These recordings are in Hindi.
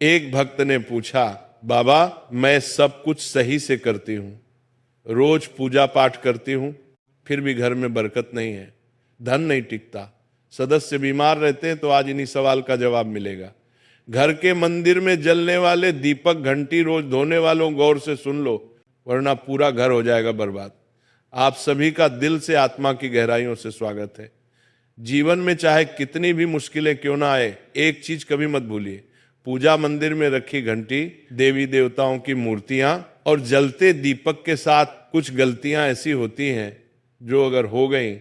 एक भक्त ने पूछा, बाबा मैं सब कुछ सही से करती हूँ, रोज पूजा पाठ करती हूँ, फिर भी घर में बरकत नहीं है, धन नहीं टिकता, सदस्य बीमार रहते हैं, तो आज इन्हीं सवाल का जवाब मिलेगा। घर के मंदिर में जलने वाले दीपक घंटी रोज धोने वालों गौर से सुन लो, वरना पूरा घर हो जाएगा बर्बाद। आप सभी का दिल से आत्मा की गहराइयों से स्वागत है। जीवन में चाहे कितनी भी मुश्किलें क्यों ना आए, एक चीज कभी मत भूलिए, पूजा मंदिर में रखी घंटी, देवी देवताओं की मूर्तियां और जलते दीपक के साथ कुछ गलतियां ऐसी होती हैं जो अगर हो गई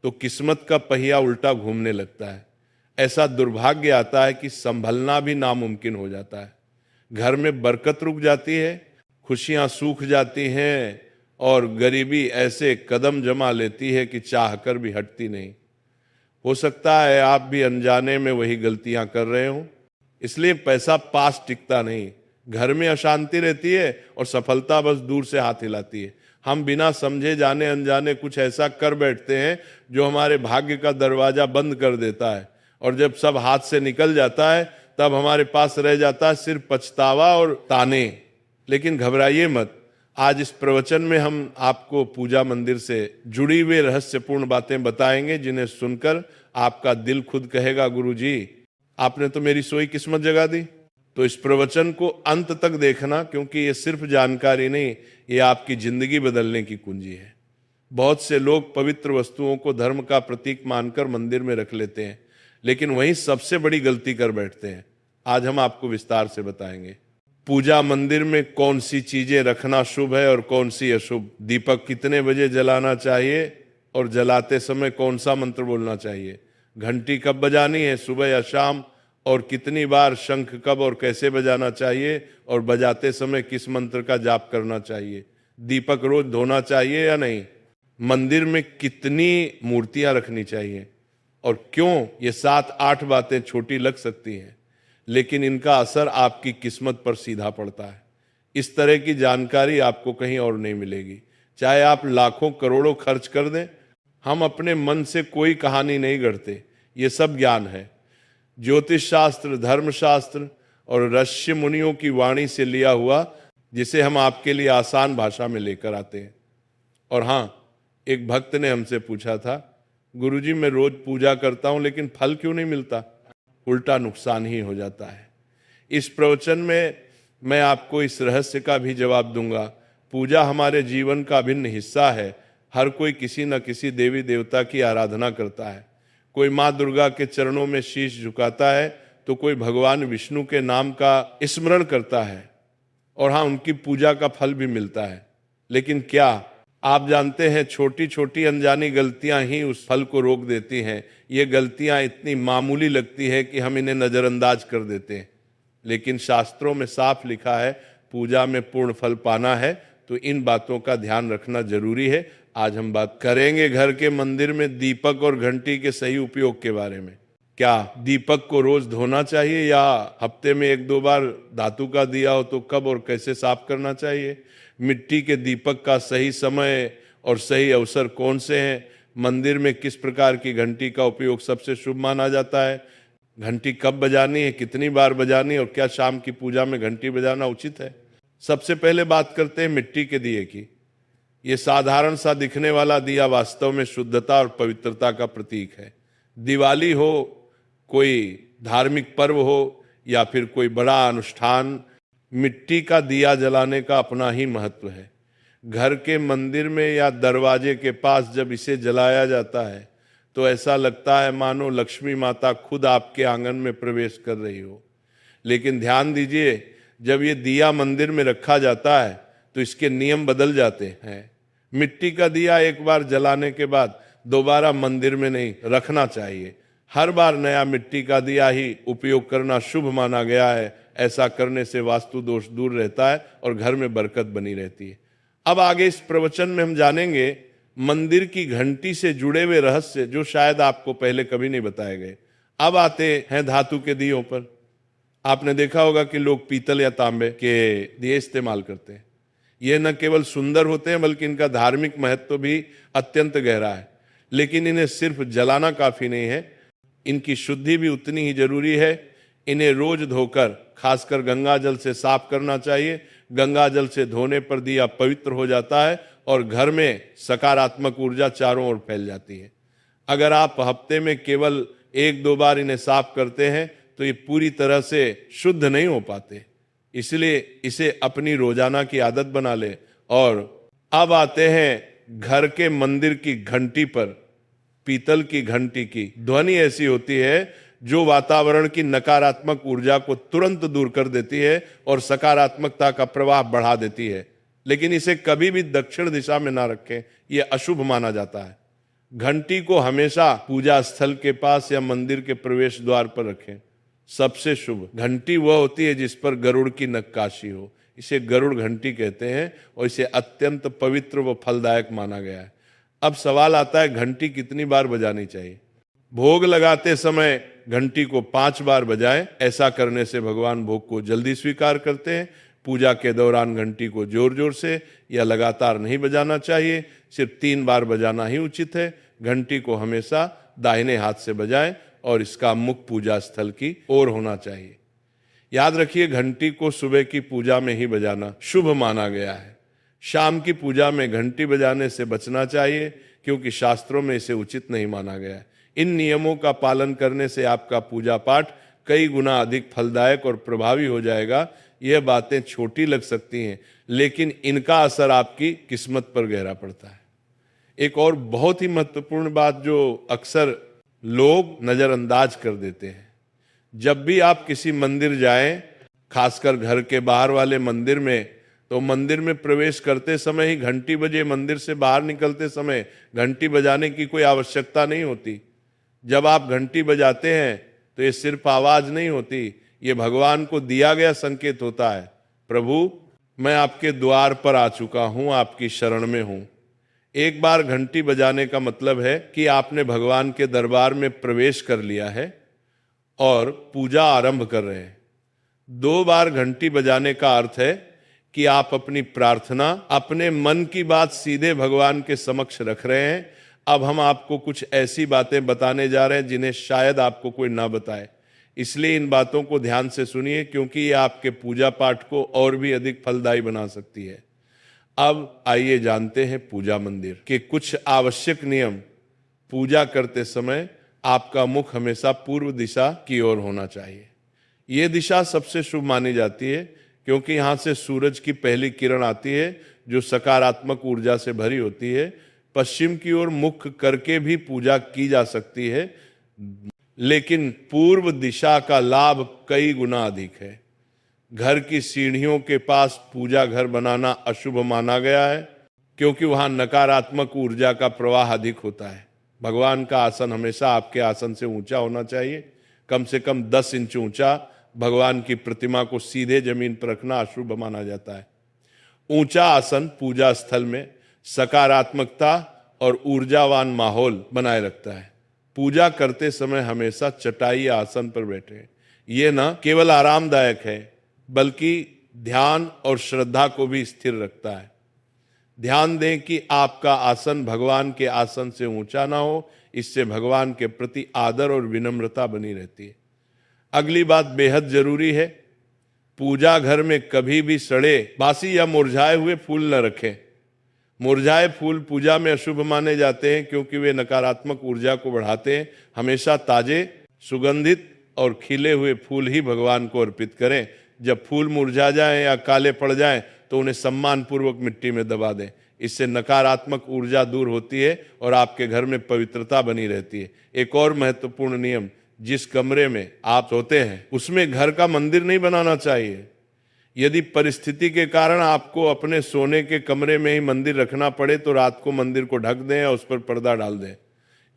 तो किस्मत का पहिया उल्टा घूमने लगता है। ऐसा दुर्भाग्य आता है कि संभलना भी नामुमकिन हो जाता है। घर में बरकत रुक जाती है, खुशियां सूख जाती हैं और गरीबी ऐसे कदम जमा लेती है कि चाहकर भी हटती नहीं। हो सकता है आप भी अनजाने में वही गलतियां कर रहे हो, इसलिए पैसा पास टिकता नहीं, घर में अशांति रहती है और सफलता बस दूर से हाथ हिलाती है। हम बिना समझे जाने अनजाने कुछ ऐसा कर बैठते हैं जो हमारे भाग्य का दरवाजा बंद कर देता है, और जब सब हाथ से निकल जाता है तब हमारे पास रह जाता है सिर्फ पछतावा और ताने। लेकिन घबराइए मत, आज इस प्रवचन में हम आपको पूजा मंदिर से जुड़ी हुई रहस्यपूर्ण बातें बताएंगे, जिन्हें सुनकर आपका दिल खुद कहेगा, गुरुजी आपने तो मेरी सोई किस्मत जगा दी। तो इस प्रवचन को अंत तक देखना, क्योंकि ये सिर्फ जानकारी नहीं, ये आपकी जिंदगी बदलने की कुंजी है। बहुत से लोग पवित्र वस्तुओं को धर्म का प्रतीक मानकर मंदिर में रख लेते हैं, लेकिन वहीं सबसे बड़ी गलती कर बैठते हैं। आज हम आपको विस्तार से बताएंगे पूजा मंदिर में कौन सी चीजें रखना शुभ है और कौन सी अशुभ, दीपक कितने बजे जलाना चाहिए और जलाते समय कौन सा मंत्र बोलना चाहिए, घंटी कब बजानी है, सुबह या शाम, और कितनी बार, शंख कब और कैसे बजाना चाहिए, और बजाते समय किस मंत्र का जाप करना चाहिए, दीपक रोज धोना चाहिए या नहीं, मंदिर में कितनी मूर्तियां रखनी चाहिए और क्यों। ये 7-8 बातें छोटी लग सकती हैं, लेकिन इनका असर आपकी किस्मत पर सीधा पड़ता है। इस तरह की जानकारी आपको कहीं और नहीं मिलेगी, चाहे आप लाखों करोड़ों खर्च कर दें। हम अपने मन से कोई कहानी नहीं गढ़ते, ये सब ज्ञान है। ज्योतिष शास्त्र, धर्मशास्त्र और ऋषि मुनियों की वाणी से लिया हुआ, जिसे हम आपके लिए आसान भाषा में लेकर आते हैं। और हाँ, एक भक्त ने हमसे पूछा था, गुरुजी मैं रोज पूजा करता हूं लेकिन फल क्यों नहीं मिलता, उल्टा नुकसान ही हो जाता है। इस प्रवचन में मैं आपको इस रहस्य का भी जवाब दूंगा। पूजा हमारे जीवन का अभिन्न हिस्सा है। हर कोई किसी न किसी देवी देवता की आराधना करता है। कोई माँ दुर्गा के चरणों में शीश झुकाता है, तो कोई भगवान विष्णु के नाम का स्मरण करता है, और हाँ, उनकी पूजा का फल भी मिलता है। लेकिन क्या आप जानते हैं, छोटी छोटी अनजानी गलतियां ही उस फल को रोक देती हैं। ये गलतियां इतनी मामूली लगती है कि हम इन्हें नजरअंदाज कर देते हैं, लेकिन शास्त्रों में साफ लिखा है, पूजा में पूर्ण फल पाना है तो इन बातों का ध्यान रखना जरूरी है। आज हम बात करेंगे घर के मंदिर में दीपक और घंटी के सही उपयोग के बारे में। क्या दीपक को रोज धोना चाहिए या हफ्ते में 1-2 बार धातु का दिया हो तो कब और कैसे साफ करना चाहिए? मिट्टी के दीपक का सही समय और सही अवसर कौन से हैं? मंदिर में किस प्रकार की घंटी का उपयोग सबसे शुभ माना जाता है? घंटी कब बजानी है, कितनी बार बजानी, और क्या शाम की पूजा में घंटी बजाना उचित है? सबसे पहले बात करते हैं मिट्टी के दिए की। ये साधारण सा दिखने वाला दिया वास्तव में शुद्धता और पवित्रता का प्रतीक है। दिवाली हो, कोई धार्मिक पर्व हो या फिर कोई बड़ा अनुष्ठान, मिट्टी का दिया जलाने का अपना ही महत्व है। घर के मंदिर में या दरवाजे के पास जब इसे जलाया जाता है तो ऐसा लगता है मानो लक्ष्मी माता खुद आपके आंगन में प्रवेश कर रही हो। लेकिन ध्यान दीजिए, जब ये दिया मंदिर में रखा जाता है तो इसके नियम बदल जाते हैं। मिट्टी का दिया एक बार जलाने के बाद दोबारा मंदिर में नहीं रखना चाहिए। हर बार नया मिट्टी का दिया ही उपयोग करना शुभ माना गया है। ऐसा करने से वास्तु दोष दूर रहता है और घर में बरकत बनी रहती है। अब आगे इस प्रवचन में हम जानेंगे मंदिर की घंटी से जुड़े हुए रहस्य, जो शायद आपको पहले कभी नहीं बताए गए। अब आते हैं धातु के दियों पर। आपने देखा होगा कि लोग पीतल या तांबे के दिए इस्तेमाल करते हैं। ये न केवल सुंदर होते हैं बल्कि इनका धार्मिक महत्व भी अत्यंत गहरा है। लेकिन इन्हें सिर्फ जलाना काफी नहीं है, इनकी शुद्धि भी उतनी ही जरूरी है। इन्हें रोज धोकर खासकर गंगा जल से साफ करना चाहिए। गंगा जल से धोने पर दिया पवित्र हो जाता है और घर में सकारात्मक ऊर्जा चारों ओर फैल जाती है। अगर आप हफ्ते में केवल 1-2 बार इन्हें साफ करते हैं तो ये पूरी तरह से शुद्ध नहीं हो पाते, इसलिए इसे अपनी रोजाना की आदत बना ले। और अब आते हैं घर के मंदिर की घंटी पर। पीतल की घंटी की ध्वनि ऐसी होती है जो वातावरण की नकारात्मक ऊर्जा को तुरंत दूर कर देती है और सकारात्मकता का प्रवाह बढ़ा देती है। लेकिन इसे कभी भी दक्षिण दिशा में ना रखें, यह अशुभ माना जाता है। घंटी को हमेशा पूजा स्थल के पास या मंदिर के प्रवेश द्वार पर रखें। सबसे शुभ घंटी वह होती है जिस पर गरुड़ की नक्काशी हो, इसे गरुड़ घंटी कहते हैं और इसे अत्यंत पवित्र व फलदायक माना गया है। अब सवाल आता है, घंटी कितनी बार बजानी चाहिए? भोग लगाते समय घंटी को 5 बार बजाएं। ऐसा करने से भगवान भोग को जल्दी स्वीकार करते हैं। पूजा के दौरान घंटी को जोर जोर से या लगातार नहीं बजाना चाहिए, सिर्फ 3 बार बजाना ही उचित है। घंटी को हमेशा दाहिने हाथ से बजाएं और इसका मुख पूजा स्थल की ओर होना चाहिए। याद रखिए, घंटी को सुबह की पूजा में ही बजाना शुभ माना गया है। शाम की पूजा में घंटी बजाने से बचना चाहिए क्योंकि शास्त्रों में इसे उचित नहीं माना गया है। इन नियमों का पालन करने से आपका पूजा पाठ कई गुना अधिक फलदायक और प्रभावी हो जाएगा। यह बातें छोटी लग सकती हैं, लेकिन इनका असर आपकी किस्मत पर गहरा पड़ता है। एक और बहुत ही महत्वपूर्ण बात जो अक्सर लोग नजरअंदाज कर देते हैं, जब भी आप किसी मंदिर जाएं, खासकर घर के बाहर वाले मंदिर में, तो मंदिर में प्रवेश करते समय ही घंटी बजे, मंदिर से बाहर निकलते समय घंटी बजाने की कोई आवश्यकता नहीं होती। जब आप घंटी बजाते हैं तो ये सिर्फ आवाज नहीं होती, ये भगवान को दिया गया संकेत होता है, प्रभु मैं आपके द्वार पर आ चुका हूं, आपकी शरण में हूं। एक बार घंटी बजाने का मतलब है कि आपने भगवान के दरबार में प्रवेश कर लिया है और पूजा आरंभ कर रहे हैं। 2 बार घंटी बजाने का अर्थ है कि आप अपनी प्रार्थना, अपने मन की बात सीधे भगवान के समक्ष रख रहे हैं। अब हम आपको कुछ ऐसी बातें बताने जा रहे हैं जिन्हें शायद आपको कोई ना बताए, इसलिए इन बातों को ध्यान से सुनिए क्योंकि ये आपके पूजा पाठ को और भी अधिक फलदायी बना सकती है। अब आइए जानते हैं पूजा मंदिर के कुछ आवश्यक नियम। पूजा करते समय आपका मुख हमेशा पूर्व दिशा की ओर होना चाहिए। ये दिशा सबसे शुभ मानी जाती है क्योंकि यहाँ से सूरज की पहली किरण आती है जो सकारात्मक ऊर्जा से भरी होती है। पश्चिम की ओर मुख करके भी पूजा की जा सकती है, लेकिन पूर्व दिशा का लाभ कई गुना अधिक है। घर की सीढ़ियों के पास पूजा घर बनाना अशुभ माना गया है क्योंकि वहां नकारात्मक ऊर्जा का प्रवाह अधिक होता है। भगवान का आसन हमेशा आपके आसन से ऊंचा होना चाहिए, कम से कम 10 इंच ऊंचा। भगवान की प्रतिमा को सीधे जमीन पर रखना अशुभ माना जाता है। ऊंचा आसन पूजा स्थल में सकारात्मकता और ऊर्जावान माहौल बनाए रखता है। पूजा करते समय हमेशा चटाई या आसन पर बैठे। ये न केवल आरामदायक है बल्कि ध्यान और श्रद्धा को भी स्थिर रखता है। ध्यान दें कि आपका आसन भगवान के आसन से ऊंचा ना हो, इससे भगवान के प्रति आदर और विनम्रता बनी रहती है। अगली बात बेहद जरूरी है, पूजा घर में कभी भी सड़े, बासी या मुरझाए हुए फूल न रखें। मुरझाए फूल पूजा में अशुभ माने जाते हैं क्योंकि वे नकारात्मक ऊर्जा को बढ़ाते हैं। हमेशा ताजे, सुगंधित और खिले हुए फूल ही भगवान को अर्पित करें। जब फूल मुरझा जाएं या काले पड़ जाएं तो उन्हें सम्मान पूर्वक मिट्टी में दबा दें। इससे नकारात्मक ऊर्जा दूर होती है और आपके घर में पवित्रता बनी रहती है। एक और महत्वपूर्ण नियम, जिस कमरे में आप सोते हैं उसमें घर का मंदिर नहीं बनाना चाहिए। यदि परिस्थिति के कारण आपको अपने सोने के कमरे में ही मंदिर रखना पड़े तो रात को मंदिर को ढक दें और उस पर पर्दा डाल दें।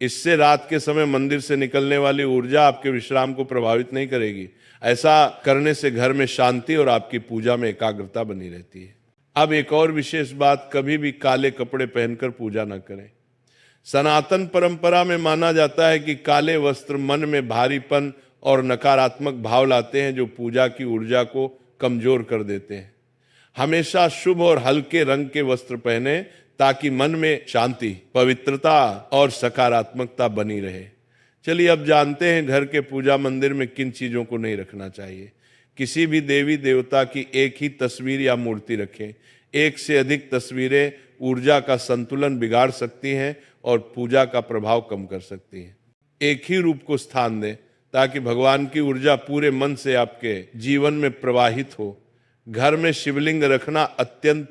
इससे रात के समय मंदिर से निकलने वाली ऊर्जा आपके विश्राम को प्रभावित नहीं करेगी। ऐसा करने से घर में शांति और आपकी पूजा में एकाग्रता बनी रहती है। अब एक और विशेष बात, कभी भी काले कपड़े पहनकर पूजा न करें। सनातन परंपरा में माना जाता है कि काले वस्त्र मन में भारीपन और नकारात्मक भाव लाते हैं जो पूजा की ऊर्जा को कमजोर कर देते हैं। हमेशा शुभ और हल्के रंग के वस्त्र पहने ताकि मन में शांति, पवित्रता और सकारात्मकता बनी रहे। चलिए अब जानते हैं घर के पूजा मंदिर में किन चीजों को नहीं रखना चाहिए। किसी भी देवी देवता की एक ही तस्वीर या मूर्ति रखें। एक से अधिक तस्वीरें ऊर्जा का संतुलन बिगाड़ सकती हैं और पूजा का प्रभाव कम कर सकती हैं। एक ही रूप को स्थान दें ताकि भगवान की ऊर्जा पूरे मन से आपके जीवन में प्रवाहित हो। घर में शिवलिंग रखना अत्यंत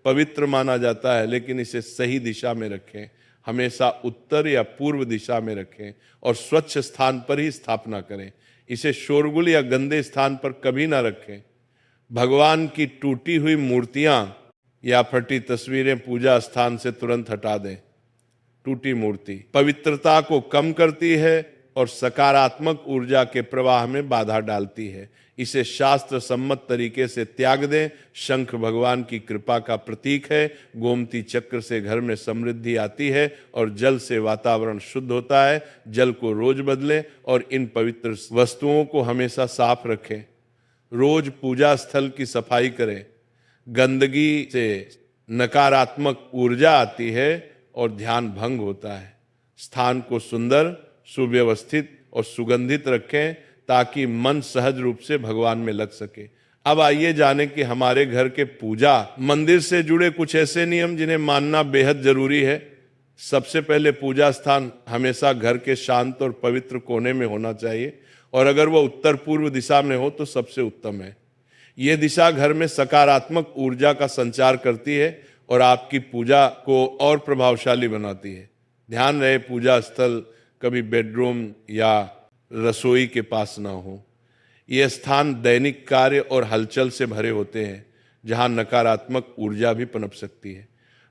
पवित्र माना जाता है, लेकिन इसे सही दिशा में रखें। हमेशा उत्तर या पूर्व दिशा में रखें और स्वच्छ स्थान पर ही स्थापना करें। इसे शोरगुल या गंदे स्थान पर कभी ना रखें। भगवान की टूटी हुई मूर्तियां या फटी तस्वीरें पूजा स्थान से तुरंत हटा दें। टूटी मूर्ति पवित्रता को कम करती है और सकारात्मक ऊर्जा के प्रवाह में बाधा डालती है। इसे शास्त्र सम्मत तरीके से त्याग दें। शंख भगवान की कृपा का प्रतीक है। गोमती चक्र से घर में समृद्धि आती है और जल से वातावरण शुद्ध होता है। जल को रोज बदलें और इन पवित्र वस्तुओं को हमेशा साफ रखें। रोज पूजा स्थल की सफाई करें। गंदगी से नकारात्मक ऊर्जा आती है और ध्यान भंग होता है। स्थान को सुंदर, सुव्यवस्थित और सुगंधित रखें ताकि मन सहज रूप से भगवान में लग सके। अब आइए जाने कि हमारे घर के पूजा मंदिर से जुड़े कुछ ऐसे नियम जिन्हें मानना बेहद जरूरी है। सबसे पहले पूजा स्थान हमेशा घर के शांत और पवित्र कोने में होना चाहिए और अगर वह उत्तर पूर्व दिशा में हो तो सबसे उत्तम है। यह दिशा घर में सकारात्मक ऊर्जा का संचार करती है और आपकी पूजा को और प्रभावशाली बनाती है। ध्यान रहे पूजा स्थल कभी बेडरूम या रसोई के पास ना हो। यह स्थान दैनिक कार्य और हलचल से भरे होते हैं जहां नकारात्मक ऊर्जा भी पनप सकती है।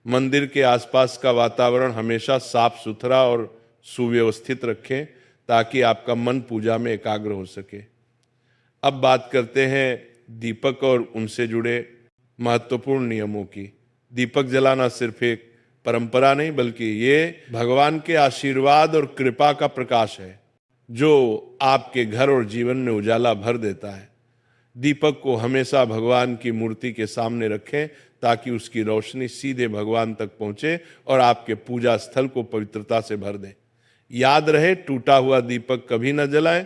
मंदिर के आसपास का वातावरण हमेशा साफ सुथरा और सुव्यवस्थित रखें ताकि आपका मन पूजा में एकाग्र हो सके। अब बात करते हैं दीपक और उनसे जुड़े महत्वपूर्ण नियमों की। दीपक जलाना सिर्फ एक परंपरा नहीं बल्कि ये भगवान के आशीर्वाद और कृपा का प्रकाश है जो आपके घर और जीवन में उजाला भर देता है। दीपक को हमेशा भगवान की मूर्ति के सामने रखें ताकि उसकी रोशनी सीधे भगवान तक पहुंचे और आपके पूजा स्थल को पवित्रता से भर दे। याद रहे टूटा हुआ दीपक कभी न जलाएं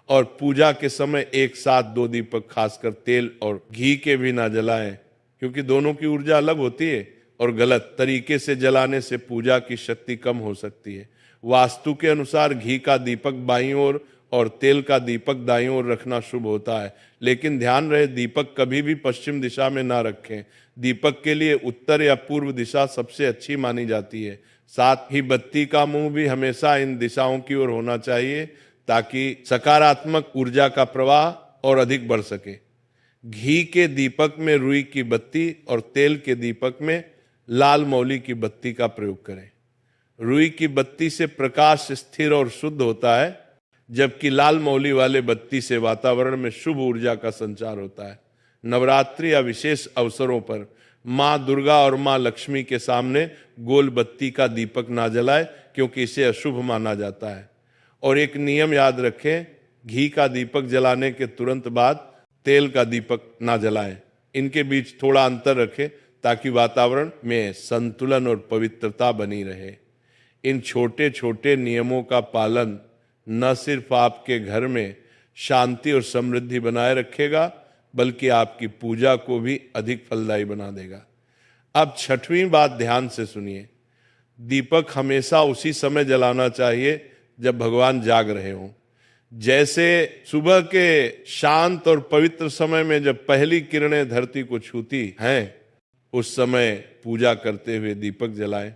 और पूजा के समय एक साथ 2 दीपक खासकर तेल और घी के भी ना जलाएं क्योंकि दोनों की ऊर्जा अलग होती है और गलत तरीके से जलाने से पूजा की शक्ति कम हो सकती है। वास्तु के अनुसार घी का दीपक बाईं ओर और तेल का दीपक दाईं ओर रखना शुभ होता है, लेकिन ध्यान रहे दीपक कभी भी पश्चिम दिशा में ना रखें। दीपक के लिए उत्तर या पूर्व दिशा सबसे अच्छी मानी जाती है। साथ ही बत्ती का मुंह भी हमेशा इन दिशाओं की ओर होना चाहिए ताकि सकारात्मक ऊर्जा का प्रवाह और अधिक बढ़ सके। घी के दीपक में रुई की बत्ती और तेल के दीपक में लाल मौली की बत्ती का प्रयोग करें। रुई की बत्ती से प्रकाश स्थिर और शुद्ध होता है जबकि लाल मौली वाले बत्ती से वातावरण में शुभ ऊर्जा का संचार होता है। नवरात्रि या विशेष अवसरों पर माँ दुर्गा और माँ लक्ष्मी के सामने गोल बत्ती का दीपक ना जलाए क्योंकि इसे अशुभ माना जाता है। और एक नियम याद रखें, घी का दीपक जलाने के तुरंत बाद तेल का दीपक ना जलाएं। इनके बीच थोड़ा अंतर रखें ताकि वातावरण में संतुलन और पवित्रता बनी रहे। इन छोटे छोटे नियमों का पालन न सिर्फ आपके घर में शांति और समृद्धि बनाए रखेगा बल्कि आपकी पूजा को भी अधिक फलदायी बना देगा। अब 6वीं बात ध्यान से सुनिए। दीपक हमेशा उसी समय जलाना चाहिए जब भगवान जाग रहे हों। जैसे सुबह के शांत और पवित्र समय में जब पहली किरणें धरती को छूती हैं, उस समय पूजा करते हुए दीपक जलाएं।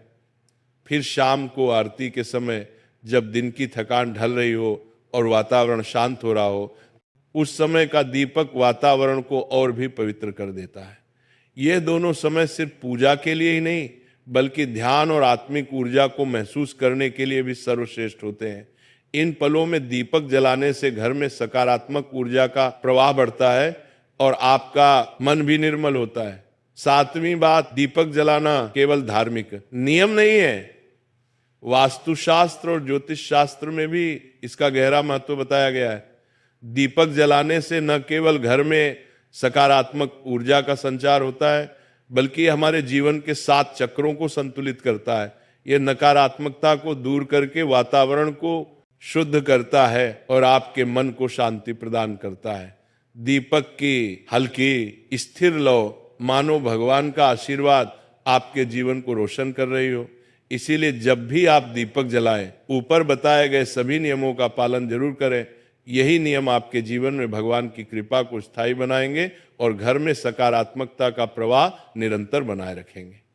फिर शाम को आरती के समय जब दिन की थकान ढल रही हो और वातावरण शांत हो रहा हो, उस समय का दीपक वातावरण को और भी पवित्र कर देता है। ये दोनों समय सिर्फ पूजा के लिए ही नहीं बल्कि ध्यान और आत्मिक ऊर्जा को महसूस करने के लिए भी सर्वश्रेष्ठ होते हैं। इन पलों में दीपक जलाने से घर में सकारात्मक ऊर्जा का प्रवाह बढ़ता है और आपका मन भी निर्मल होता है। 7वीं बात, दीपक जलाना केवल धार्मिक नियम नहीं है, वास्तुशास्त्र और ज्योतिष शास्त्र में भी इसका गहरा महत्व बताया गया है। दीपक जलाने से न केवल घर में सकारात्मक ऊर्जा का संचार होता है बल्कि हमारे जीवन के 7 चक्रों को संतुलित करता है। यह नकारात्मकता को दूर करके वातावरण को शुद्ध करता है और आपके मन को शांति प्रदान करता है। दीपक की हल्की स्थिर लौ मानो भगवान का आशीर्वाद आपके जीवन को रोशन कर रही हो। इसीलिए जब भी आप दीपक जलाएं, ऊपर बताए गए सभी नियमों का पालन जरूर करें। यही नियम आपके जीवन में भगवान की कृपा को स्थायी बनाएंगे और घर में सकारात्मकता का प्रवाह निरंतर बनाए रखेंगे।